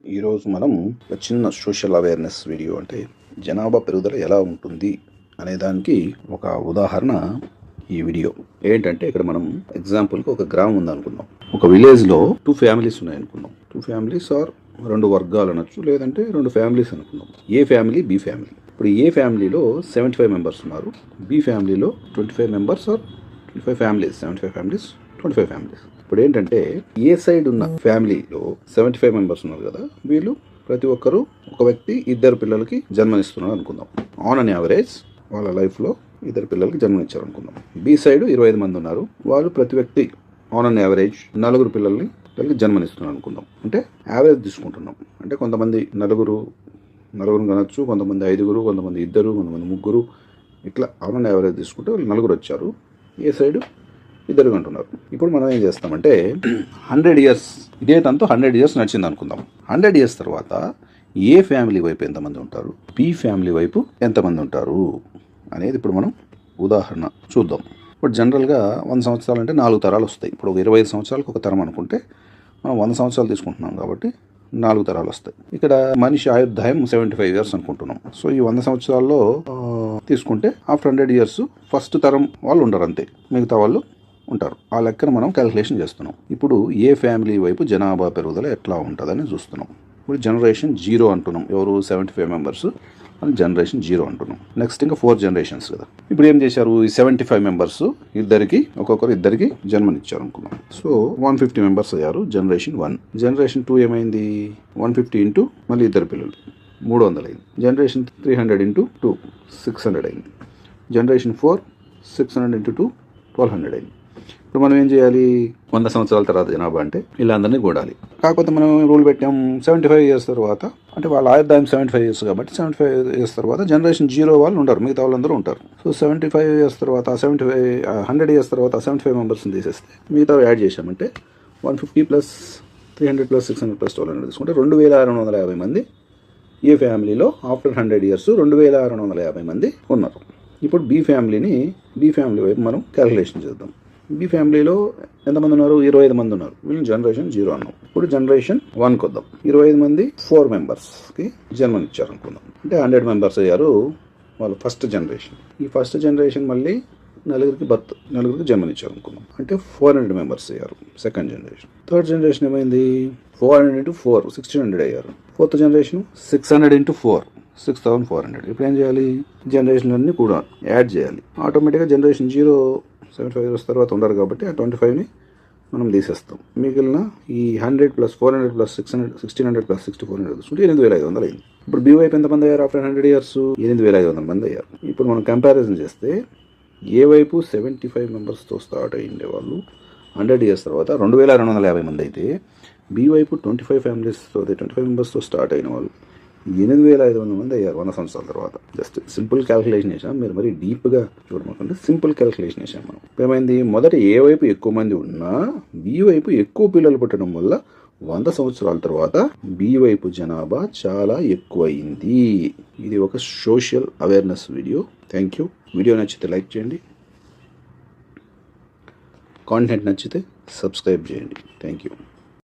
ఈరోజు మనం ఒక చిన్న సోషల్ అవేర్నెస్ వీడియో, అంటే జనాభా పెరుగుదల ఎలా ఉంటుంది అనే దానికి ఒక ఉదాహరణ ఈ వీడియో. ఏంటంటే ఇక్కడ మనం ఎగ్జాంపుల్కి ఒక గ్రామం ఉందనుకుందాం. ఒక విలేజ్లో 2 ఫ్యామిలీస్ ఉన్నాయనుకుందాం. 2 ఫ్యామిలీస్ ఆర్ 2 వర్గాలు అనొచ్చు, లేదంటే 2 ఫ్యామిలీస్ అనుకుందాం. A family, B family. ఇప్పుడు ఏ ఫ్యామిలీలో 75 మెంబర్స్ ఉన్నారు, బి ఫ్యామిలీలో 25 members or 25 families. 75 families, 25 families. ఇప్పుడు ఏంటంటే ఏ సైడ్ ఉన్న ఫ్యామిలీలో 75 మెంబర్స్ ఉన్నారు కదా, వీళ్ళు ప్రతి ఒక్కరు ఒక వ్యక్తి 2 పిల్లలకి జన్మనిస్తున్నారు అనుకుందాం. ఆన్ అన్ యావరేజ్ వాళ్ళ లైఫ్లో 2 పిల్లలకి జన్మనిచ్చారు అనుకుందాం. బి సైడ్ 25 మంది ఉన్నారు, వాళ్ళు ప్రతి వ్యక్తి ఆన్ అన్ యావరేజ్ 4 పిల్లల్ని జన్మనిస్తున్నారు అనుకుందాం. అంటే యావరేజ్ తీసుకుంటున్నాం. అంటే కొంతమంది నలుగురు కనొచ్చు, కొంతమంది 5, కొంతమంది 2, కొంతమంది 3, ఇట్లా ఆన్ అన్ యావరేజ్ తీసుకుంటే వాళ్ళు 4 వచ్చారు. ఏ సైడ్ 2 అంటున్నారు. ఇప్పుడు మనం ఏం చేస్తామంటే 100 ఇయర్స్, ఇదే తనతో 100 ఇయర్స్ నడిచింది అనుకుందాం. 100 ఇయర్స్ తర్వాత ఏ ఫ్యామిలీ వైపు ఎంతమంది ఉంటారు, బి ఫ్యామిలీ వైపు ఎంతమంది ఉంటారు అనేది ఇప్పుడు మనం ఉదాహరణ చూద్దాం. ఇప్పుడు జనరల్గా 100 సంవత్సరాలు అంటే 4 తరాలు వస్తాయి. ఇప్పుడు 25 సంవత్సరాలకు ఒక తరం అనుకుంటే మనం 100 సంవత్సరాలు తీసుకుంటున్నాం కాబట్టి 4 తరాలు వస్తాయి. ఇక్కడ మనిషి ఆయుర్దాయం 75 ఇయర్స్ అనుకుంటున్నాం. సో ఈ 100 సంవత్సరాల్లో తీసుకుంటే ఆఫ్టర్ 100 ఇయర్స్ ఫస్ట్ తరం వాళ్ళు ఉండరు, అంతే, మిగతా వాళ్ళు ఉంటారు. ఆ లెక్కన మనం క్యాలిక్యులేషన్ చేస్తున్నాం. ఇప్పుడు ఏ ఫ్యామిలీ వైపు జనాభా పెరుగుదల ఎట్లా ఉంటుందని చూస్తున్నాం. ఇప్పుడు జనరేషన్ 0 అంటున్నాం. ఎవరు 75 మెంబర్స్ అని జనరేషన్ 0 అంటున్నాం. నెక్స్ట్ ఇంకా 4 జనరేషన్స్ కదా. ఇప్పుడు ఏం చేశారు, ఈ 75 మెంబర్స్ ఒక్కొక్కరు ఇద్దరికి జన్మనిచ్చారు అనుకున్నాం. సో 150 మెంబర్స్ అయ్యారు జనరేషన్ 1. జనరేషన్ 2 ఏమైంది, 150 ఇంటూ మళ్ళీ 2 పిల్లలు 300 అయింది. జనరేషన్ 300 ఇంటూ 2 600 అయింది. జనరేషన్ 4 600 ఇంటూ 2 1200 అయింది. ఇప్పుడు మనం ఏం చేయాలి, 100 సంవత్సరాల తర్వాత జనాభా అంటే వీళ్ళందరినీ కూడాలి. కాకపోతే మనం రూల్ పెట్టాం 75 ఇయర్స్ తర్వాత, అంటే వాళ్ళ ఆయుర్దాయం 75 ఇయర్స్ కాబట్టి 75 ఇయర్స్ తర్వాత జనరేషన్ 0 వాళ్ళు ఉండరు, మిగతా వాళ్ళందరూ ఉంటారు. సో 75 ఇయర్స్ తర్వాత 100 ఇయర్స్ తర్వాత 75 మెంబర్స్ని తీసేస్తే మిగతా యాడ్ చేసామంటే 150 ప్లస్ 300 ప్లస్ 600 ప్లస్ 1200 తీసుకుంటే 2650 మంది ఏ ఫ్యామిలీలో ఆఫ్టర్ 100 ఇయర్స్ 2650 మంది ఉన్నారు. ఇప్పుడు బి ఫ్యామిలీ వైపు మనం క్యాలిక్యులేషన్ చేద్దాం. బి ఫ్యామిలీలో ఎంతమంది ఉన్నారు, 25 మంది ఉన్నారు. వీళ్ళు జనరేషన్ 0 అన్నాం. ఇప్పుడు జనరేషన్ 1కి వద్దాం. 25 మంది 4 మెంబర్స్కి జన్మనిచ్చారు అనుకుందాం. అంటే 100 మెంబర్స్ అయ్యారు వాళ్ళు ఫస్ట్ జనరేషన్. ఈ ఫస్ట్ జనరేషన్ మళ్ళీ నలుగురికి జన్మనిచ్చారు అనుకుందాం. అంటే 400 మెంబర్స్ అయ్యారు సెకండ్ జనరేషన్. థర్డ్ జనరేషన్ ఏమైంది, 400 ఇంటూ 4 1600 అయ్యారు. Fourth generation 600 into 4 6400. ఇప్పుడు ఏం చేయాలి, జనరేషన్లన్నీ కూడా యాడ్ చేయాలి. ఆటోమేటిక్గా జనరేషన్ 0 75 ఇయర్స్ తర్వాత ఉండరు కాబట్టి ఆ 25ని మనం తీసేస్తాం. మిగిలిన ఈ 100 ప్లస్ 400 ప్లస్ 600 1600 ప్లస్ 6400 చూసుకుంటే 8500 అయింది. ఇప్పుడు బి వైపు ఎంతమంది అయ్యారు ఆఫ్టర్ 100 ఇయర్స్, 8500 మంది అయ్యారు. ఇప్పుడు మనం కంపారిజన్ చేస్తే ఏ వైపు 75 మెంబర్స్తో స్టార్ట్ అయ్యిండే వాళ్ళు 100 ఇయర్స్ తర్వాత 2250 మంది అయితే, బి వైపు 25 మెంబర్స్తో స్టార్ట్ అయిన వాళ్ళు 8500 మంది అయ్యారు 100 సంవత్సరాల తర్వాత. జస్ట్ సింపుల్ క్యాలిక్యులేషన్ చేసాం, మీరు మరి డీప్గా చూడమంటే సింపుల్ క్యాలిక్యులేషన్ చేసాం మనం. ఏమైంది, మొదట ఏ వైపు ఎక్కువ మంది ఉన్నా బి వైపు ఎక్కువ పిల్లలు పుట్టడం వల్ల 100 సంవత్సరాల తర్వాత బి వైపు జనాభా చాలా ఎక్కువ అయింది. ఇది ఒక social awareness video. Thank you. Video నచ్చితే లైక్ చేయండి, కాంటెంట్ నచ్చితే సబ్స్క్రైబ్ చేయండి. Thank you.